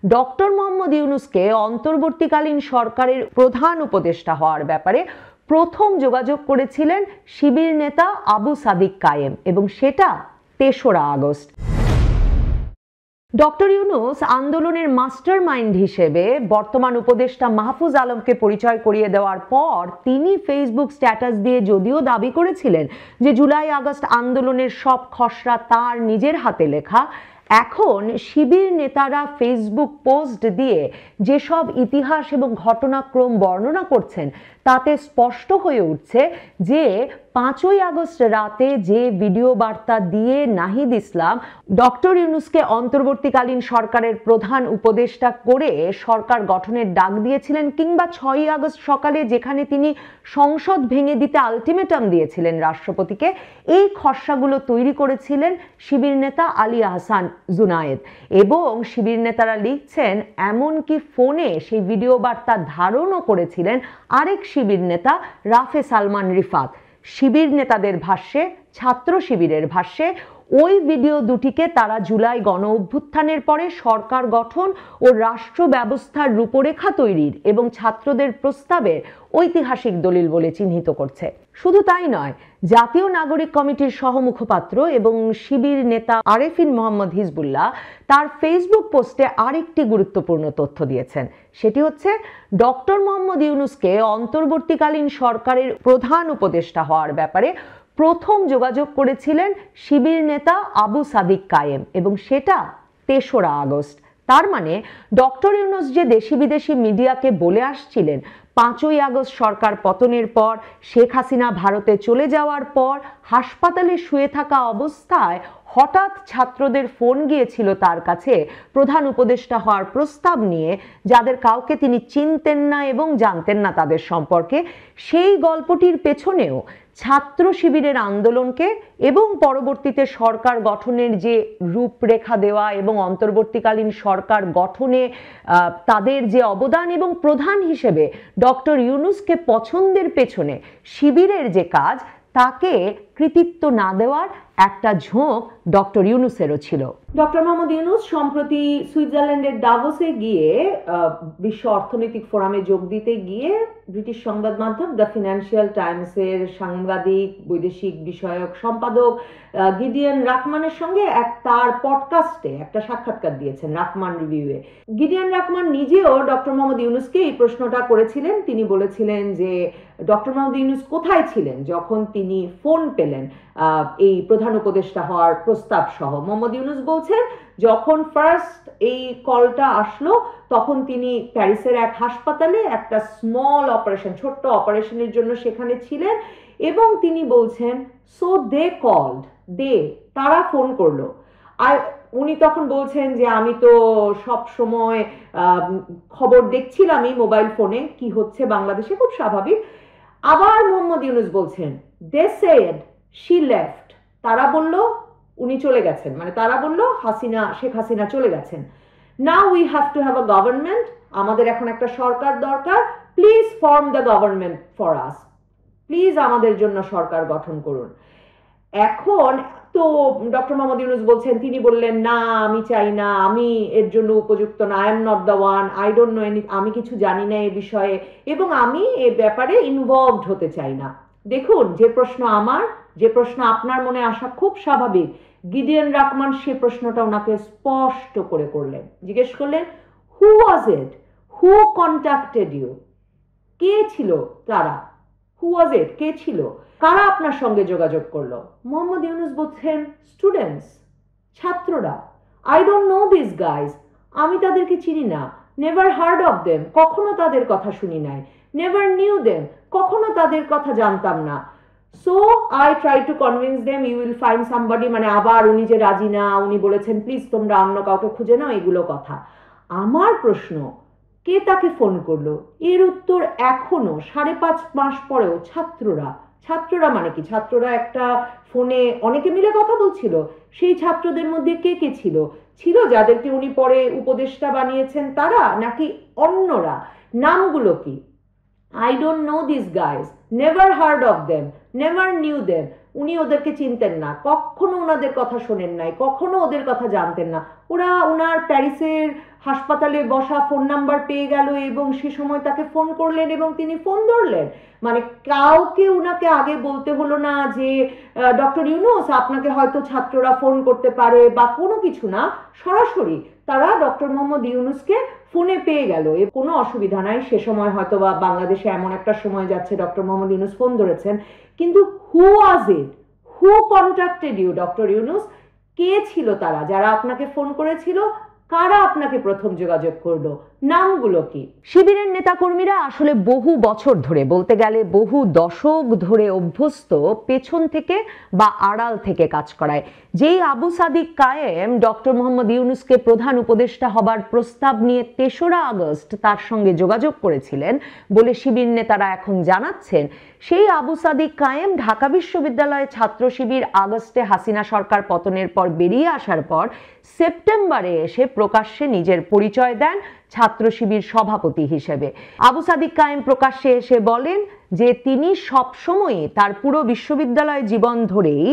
Doctor Mohammad ইউনূসকে অন্তর্বর্তীকালীন সরকারের প্রধান উপদেষ্টা হওয়ার ব্যাপারে প্রথম যোগাযোগ করেছিলেন শিবির নেতা আবু সাদিক কায়েম, এবং সেটা ৩রা আগস্ট। ডক্টর ইউনূস আন্দোলনের মাস্টার মাইন্ড হিসেবে বর্তমান উপদেষ্টা মাহফুজ আলমকে পরিচয় করিয়ে দেওয়ার পর তিনি ফেসবুক স্ট্যাটাস দিয়ে যদিও দাবি করেছিলেন যে জুলাই আগস্ট আন্দোলনের সব খসড়া তার নিজের হাতে লেখা, এখন শিবির নেতারা ফেসবুক পোস্ট দিয়ে যেসব ইতিহাস এবং ঘটনাক্রম বর্ণনা করছেন তাতে স্পষ্ট হয়ে উঠছে যে ৫ই আগস্ট রাতে যে ভিডিও বার্তা দিয়ে নাহিদ ইসলাম ডক্টর ইউনূসকে অন্তর্বর্তীকালীন সরকারের প্রধান উপদেষ্টা করে সরকার গঠনের ডাক দিয়েছিলেন, কিংবা ৬ই আগস্ট সকালে যেখানে তিনি সংসদ ভেঙে দিতে আলটিমেটাম দিয়েছিলেন রাষ্ট্রপতিকে, এই খসড়াগুলো তৈরি করেছিলেন শিবির নেতা আলী আহসান জুনায়েদ। এবং শিবির নেতারা লিখছেন এমনকি ফোনে সেই ভিডিও বার্তা ধারণও করেছিলেন আরেক শিবির নেতা রাফে সালমান রিফাত। শিবির নেতাদের ভাষ্যে, ছাত্র শিবিরের ভাষ্যে, ওই ভিডিও দুটিকে তারা জুলাই গণ অভ্যুত্থানের পরে সরকার গঠন ও রাষ্ট্র ব্যবস্থার রূপরেখা তৈরির এবং ছাত্রদের প্রস্তাবের ঐতিহাসিক দলিল বলে চিহ্নিত করছে। শুধু তাই নয়, জাতীয় নাগরিক কমিটির সহমুখপাত্র এবং শিবির নেতা আরেফিন মোহাম্মদ হিজবুল্লাহ তার ফেসবুক পোস্টে আরেকটি গুরুত্বপূর্ণ তথ্য দিয়েছেন। সেটি হচ্ছে ডক্টর মোহাম্মদ ইউনূসকে অন্তর্বর্তীকালীন সরকারের প্রধান উপদেষ্টা হওয়ার ব্যাপারে প্রথম যোগাযোগ করেছিলেন শিবির নেতা আবু সাদিক কায়েম, এবং সেটা ৩রা আগস্ট। তার মানে ডক্টর ইউনূস যে দেশি বিদেশি মিডিয়াকে বলে আসছিলেন ৫ই আগস্ট সরকার পতনের পর, শেখ হাসিনা ভারতে চলে যাওয়ার পর হাসপাতালে শুয়ে থাকা অবস্থায় হঠাৎ ছাত্রদের ফোন গিয়েছিল তার কাছে প্রধান উপদেষ্টা হওয়ার প্রস্তাব নিয়ে, যাদের কাউকে তিনি চিনতেন না এবং জানতেন না তাদের সম্পর্কে, সেই গল্পটির পেছনেও ছাত্র শিবিরের আন্দোলনকে এবং পরবর্তীতে সরকার গঠনের যে রূপরেখা দেওয়া এবং অন্তর্বর্তীকালীন সরকার গঠনে তাদের যে অবদান এবং প্রধান হিসেবে ডক্টর ইউনূসকে পছন্দের পেছনে শিবিরের যে কাজ, তাকে কৃতিত্ব না দেওয়ার একটা ঝোঁক ডক্টর ইউনূসেরও ছিল। ডক্টর মোহাম্মদ ইউনূস সম্প্রতি সুইজারল্যান্ডের দাভোসে গিয়ে বিশ্ব অর্থনৈতিক ফোরামে যোগ দিতে গিয়ে ব্রিটিশ সংবাদ মাধ্যম দ্য ফিনান্সিয়াল টাইমসের সাংবাদিক বৈদেশিক বিষয়ক সম্পাদক গিডিয়ন রাকমানের সঙ্গে তার পডকাস্টে একটা সাক্ষাৎকার দিয়েছেন, রাকমান রিভিউয়ে। গিডিয়ন রাকমান নিজেও ডক্টর মোহাম্মদ ইউনূসকে এই প্রশ্নটা করেছিলেন। তিনি বলেছিলেন যে ডক্টর মোহাম্মদ ইউনূস কোথায় ছিলেন যখন তিনি ফোন পেলেন এই প্রধান উপদেষ্টা হওয়ার প্রস্তাব সহ। মোহাম্মদ ইউনূস বলছেন যখন ফার্স্ট এই কলটা আসলো তখন তিনি প্যারিসের এক হাসপাতালে একটা স্মল অপারেশন, ছোট্ট অপারেশনের জন্য সেখানে ছিলেন, এবং তিনি বলছেন সো দে কল্ড, তারা ফোন করলো। আর উনি তখন বলছেন যে আমি তো সব সময় খবর দেখছিলামই মোবাইল ফোনে কি হচ্ছে বাংলাদেশে, খুব স্বাভাবিক। আবার মোহাম্মদ ইউনূস বলছেন দে সেড শি লেফট, তারা বলল উনি চলে গেছেন, মানে তারা বলল শেখ হাসিনা চলে গেছেন। Now we have to have a government, আমাদের এখন একটা সরকার দরকার, please form the government for us, please আমাদের জন্য সরকার গঠন করুন। এখন তো ডক্টর মোহাম্মদ ইউনূস বলছেন, তিনি বললেন না আমি চাই না, আমি এর জন্য উপযুক্ত না, I am not the one, I don't know any, আমি কিছু জানি না এ বিষয়ে এবং আমি এ ব্যাপারে ইনভলভড হতে চাই না। দেখুন, যে প্রশ্ন আমার, যে প্রশ্ন আপনার মনে আসা খুব স্বাভাবিক, গিডিয়ন রাকমান সে প্রশ্নটা ওনাকে স্পষ্ট করে করলেন, জিজ্ঞেস করলেন হু ওয়াজ ইট, হু কন্ট্যাক্টেড ইউ, কে ছিল তারা, হু ওয়াজ ইট, কে ছিল, কারা আপনার সঙ্গে যোগাযোগ করলো। মোহাম্মদ ইউনূস বলছেন স্টুডেন্টস, ছাত্ররা, I don't know this guys, আমি তাদেরকে চিনি না, নেভার হার্ড অফ দেম, কখনো তাদের কথা শুনি নাই, নেভার নিউ দেম, কখনো তাদের কথা জানতাম না। So I try to convince them you will find somebody, মানে আবার উনি যে রাজি না, উনি বলেছেন প্লিজ তোমরা অন্য কাউকে খুঁজে নাও, এগুলো কথা। আমার প্রশ্ন, কে তাকে ফোন করলো? এর উত্তর এখনো 5.5 মাস পরেও ছাত্ররা মানে কি, ছাত্ররা একটা ফোনে অনেকে মিলে কথা বলছিল, সেই ছাত্রদের মধ্যে কে কে ছিল যাদেরকে উনি পরে উপদেষ্টা বানিয়েছেন তারা, নাকি অন্যরা? নামগুলো কি? I don't know these guys, never heard of them, never new them, উনি ওদেরকে চিনতেন না, কখনো ওনাদের কথা শোনেন নাই, কখনো ওদের কথা জানতেন না। ওরা ওনার প্যারিসের হাসপাতালে বসা ফোন নাম্বার পেয়ে গেল এবং সে সময় তাকে ফোন করলেন এবং তিনি ফোন ধরলেন। মানে কাউকে ওনাকে আগে বলতে হলো না যে ডক্টর ইউনূস আপনাকে হয়তো ছাত্ররা ফোন করতে পারে বা কোনো কিছু না, সরাসরি তারা ডক্টর মোহাম্মদ ইউনূসকে ফোনে পেয়ে গেল। কোনো অসুবিধা নাই, সে সময় হয়তো বা বাংলাদেশে এমন একটা সময় যাচ্ছে ডক্টর মোহাম্মদ ইউনূস ফোন ধরেছেন, কিন্তু হু ওয়াজ ইট, হু কন্ট্যাক্টেড ইউ ডক্টর ইউনূস? কে ছিল তারা যারা আপনাকে ফোন করেছিল? কারা আপনাকে প্রথম যোগাযোগ করলো? নামগুলো কি? শিবিরের নেতাকর্মীরা আসলে বহু বছর ধরে, বলতে গেলে বহু দশক ধরে অভ্যস্ত পেছন থেকে বা আড়াল থেকে কাজ করায়। যেই আবু সাদিক কায়েম ডক্টর মোহাম্মদ ইউনূসকে প্রধান উপদেষ্টা হবার প্রস্তাব নিয়ে ৩রা আগস্ট তার সঙ্গে যোগাযোগ করেছিলেন বলে শিবির নেতারা এখন জানাচ্ছেন, সেই আবু সাদিক কায়েম ঢাকা বিশ্ববিদ্যালয়ে ছাত্র শিবির আগস্টে হাসিনা সরকার পতনের পর বেরিয়ে আসার পর সেপ্টেম্বরে এসে প্রকাশ্যে নিজের পরিচয় দেন ছাত্র শিবির সভাপতি হিসেবে। আবু সাদিক কায়েম প্রকাশ্যে এসে বলেন যে তিনি সবসময়ই তার পুরো বিশ্ববিদ্যালয় জীবন ধরেই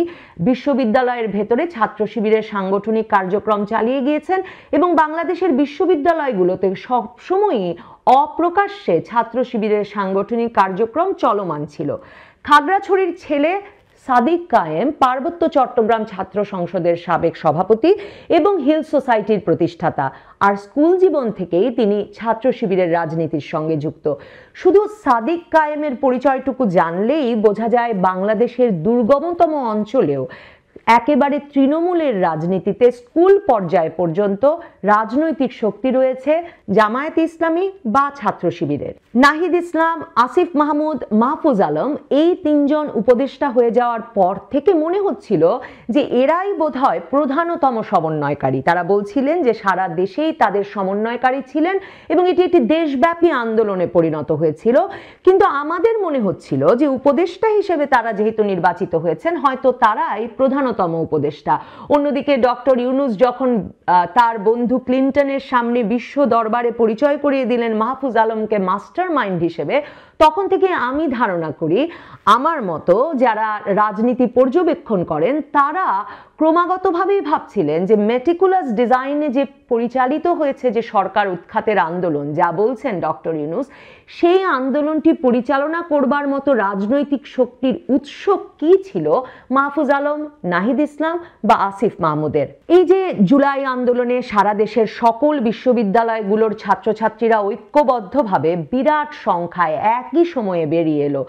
বিশ্ববিদ্যালয়ের ভেতরে ছাত্র শিবিরের সাংগঠনিক কার্যক্রম চালিয়ে গিয়েছেন এবং বাংলাদেশের বিশ্ববিদ্যালয়গুলোতে সবসময়ই অপ্রকাশ্যে ছাত্র শিবিরের সাংগঠনিক কার্যক্রম চলমান ছিল। খাগড়াছড়ির ছেলে সাদিক কায়েম পার্বত্য চট্টগ্রাম ছাত্র সংসদের সাবেক সভাপতি এবং হিল সোসাইটির প্রতিষ্ঠাতা, আর স্কুল জীবন থেকেই তিনি ছাত্র শিবিরের রাজনীতির সঙ্গে যুক্ত। শুধু সাদিক কায়েমের পরিচয়টুকু জানলেই বোঝা যায় বাংলাদেশের দুর্গমতম অঞ্চলেও একেবারে তৃণমূলের রাজনীতিতে স্কুল পর্যায় পর্যন্ত রাজনৈতিক শক্তি রয়েছে জামায়াত ইসলামী বা ছাত্র শিবিরের। নাহিদ ইসলাম, আসিফ মাহমুদ, মাহফুজ আলম এই ৩জন উপদেষ্টা হয়ে যাওয়ার পর থেকে মনে হচ্ছিল যে এরাই বোধহয় প্রধানতম সমন্বয়কারী। তারা বলছিলেন যে সারা দেশেই তাদের সমন্বয়কারী ছিলেন এবং এটি একটি দেশব্যাপী আন্দোলনে পরিণত হয়েছিল। কিন্তু আমাদের মনে হচ্ছিল যে উপদেষ্টা হিসেবে তারা যেহেতু নির্বাচিত হয়েছেন, হয়তো তারাই প্রধানতম উপদেষ্টা। অন্যদিকে ডক্টর ইউনূস যখন তার বন্ধু ক্লিন্টনের সামনে বিশ্ব দরবারে পরিচয় করিয়ে দিলেন মাহফুজ আলমকে মাস্টার মাইন্ড হিসেবে, তখন থেকে আমি ধারণা করি আমার মতো যারা রাজনীতি পর্যবেক্ষণ করেন তারা ক্রমাগতভাবেই ভাবছিলেন যে মেটিকুলাস ডিজাইনে যে পরিচালিত হয়েছে যে সরকার উৎখাতের আন্দোলন, যা বলছেন ডক্টর ইউনূস, সেই আন্দোলনটি পরিচালনা করবার মতো রাজনৈতিক শক্তির উৎস কি ছিল মাহফুজ আলম, নাহিদ ইসলাম বা আসিফ মাহমুদের? এই যে জুলাই আন্দোলনে সারা দেশের সকল বিশ্ববিদ্যালয়গুলোর ছাত্রছাত্রীরা ঐক্যবদ্ধভাবে বিরাট সংখ্যায় একই সময়ে বেরিয়ে এলো।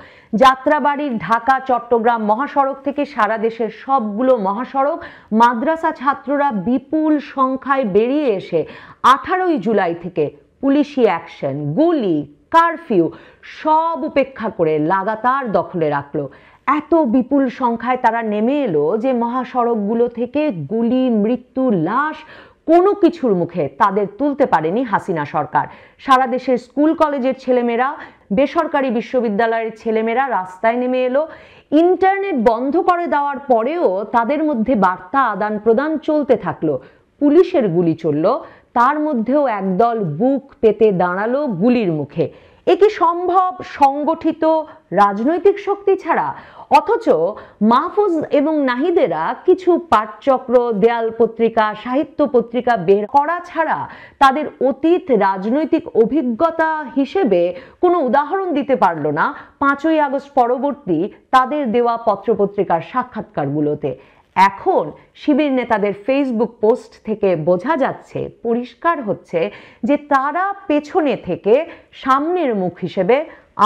যাত্রাবাড়ির ঢাকা চট্টগ্রাম মহাসড়ক থেকে সারা দেশের সবগুলো মহাসড়ক মাদ্রাসা ছাত্ররা বিপুল সংখ্যায় বেরিয়ে এসে 18ই জুলাই থেকে পুলিশি অ্যাকশন, গুলি, কারফিউ সব উপেক্ষা করে লাগাতার দখলে রাখলো। এত বিপুল সংখ্যায় তারা নেমে এলো যে মহাসড়কগুলো থেকে গুলি, মৃত্যু, লাশ কোনো কিছুর মুখে তাদের তুলতে পারেনি হাসিনা সরকার। সারা দেশের স্কুল কলেজের ছেলেমেয়েরা, বেসরকারি বিশ্ববিদ্যালয়ের ছেলেমেয়েরা রাস্তায় নেমে এলো। ইন্টারনেট বন্ধ করে দেওয়ার পরেও তাদের মধ্যে বার্তা আদান প্রদান চলতে থাকলো। পুলিশের গুলি চলল, তার মধ্যেও একদল বুক পেতে দাঁড়ালো গুলির মুখে। এ কি সম্ভব সংগঠিত রাজনৈতিক শক্তি ছাড়া? অথচ মাহফুজ এবং নাহিদেরা কিছু পাঠচক্র, দেয়াল পত্রিকা, সাহিত্য পত্রিকা বের করা ছাড়া তাদের অতীত রাজনৈতিক অভিজ্ঞতা হিসেবে কোনো উদাহরণ দিতে পারল না 5ই আগস্ট পরবর্তী তাদের দেওয়া পত্রপত্রিকার সাক্ষাৎকারগুলোতে। এখন শিবির নেতাদের ফেসবুক পোস্ট থেকে বোঝা যাচ্ছে, পরিষ্কার হচ্ছে যে তারা পেছনে থেকে সামনের মুখ হিসেবে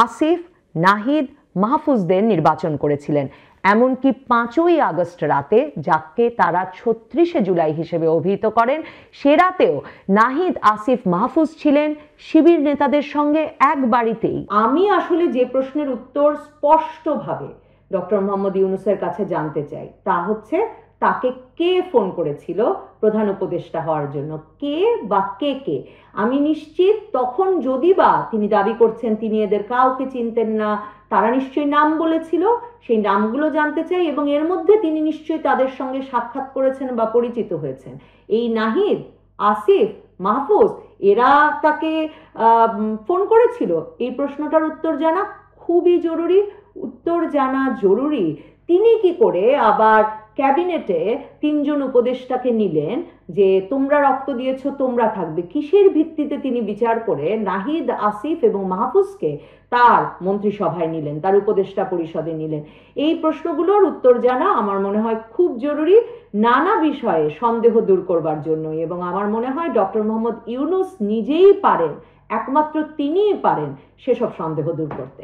আসিফ, নাহিদ, মাহফুজদের নির্বাচন করেছিলেন। এমনকি 5ই আগস্ট রাতে, যাকে তারা 36শে জুলাই হিসেবে অভিহিত করেন, সে রাতেও নাহিদ, আসিফ, মাহফুজ ছিলেন শিবির নেতাদের সঙ্গে এক বাড়িতেই। আমি আসলে যে প্রশ্নের উত্তর স্পষ্টভাবে ডক্টর মোহাম্মদ ইউনূসের কাছে জানতে চাই তা হচ্ছে, তাকে কে ফোন করেছিল প্রধান উপদেষ্টা হওয়ার জন্য? কে বা কে কে? আমি নিশ্চিত তখন যদি বা তিনি দাবি করছেন তিনি এদের কাউকে চিনতেন না, তারা নিশ্চয়ই নাম বলেছিল, সেই নামগুলো জানতে চাই এবং এর মধ্যে তিনি নিশ্চয়ই তাদের সঙ্গে সাক্ষাৎ করেছেন বা পরিচিত হয়েছেন। এই নাহিদ, আসিফ, মাহফুজ এরা তাকে ফোন করেছিল? এই প্রশ্নটার উত্তর জানা খুবই জরুরি, উত্তর জানা জরুরি। তিনি কি করে আবার ক্যাবিনেটে 3জন উপদেষ্টাকে নিলেন যে তোমরা রক্ত দিয়েছো তোমরা থাকবে, কিসের ভিত্তিতে তিনি বিচার করে নাহিদ, আসিফ এবং মাহফুজকে তার মন্ত্রিসভায় নিলেন, তার উপদেষ্টা পরিষদে নিলেন? এই প্রশ্নগুলোর উত্তর জানা আমার মনে হয় খুব জরুরি, নানা বিষয়ে সন্দেহ দূর করবার জন্যই। এবং আমার মনে হয় ডক্টর মোহাম্মদ ইউনূস নিজেই পারেন, একমাত্র তিনিই পারেন সেসব সন্দেহ দূর করতে।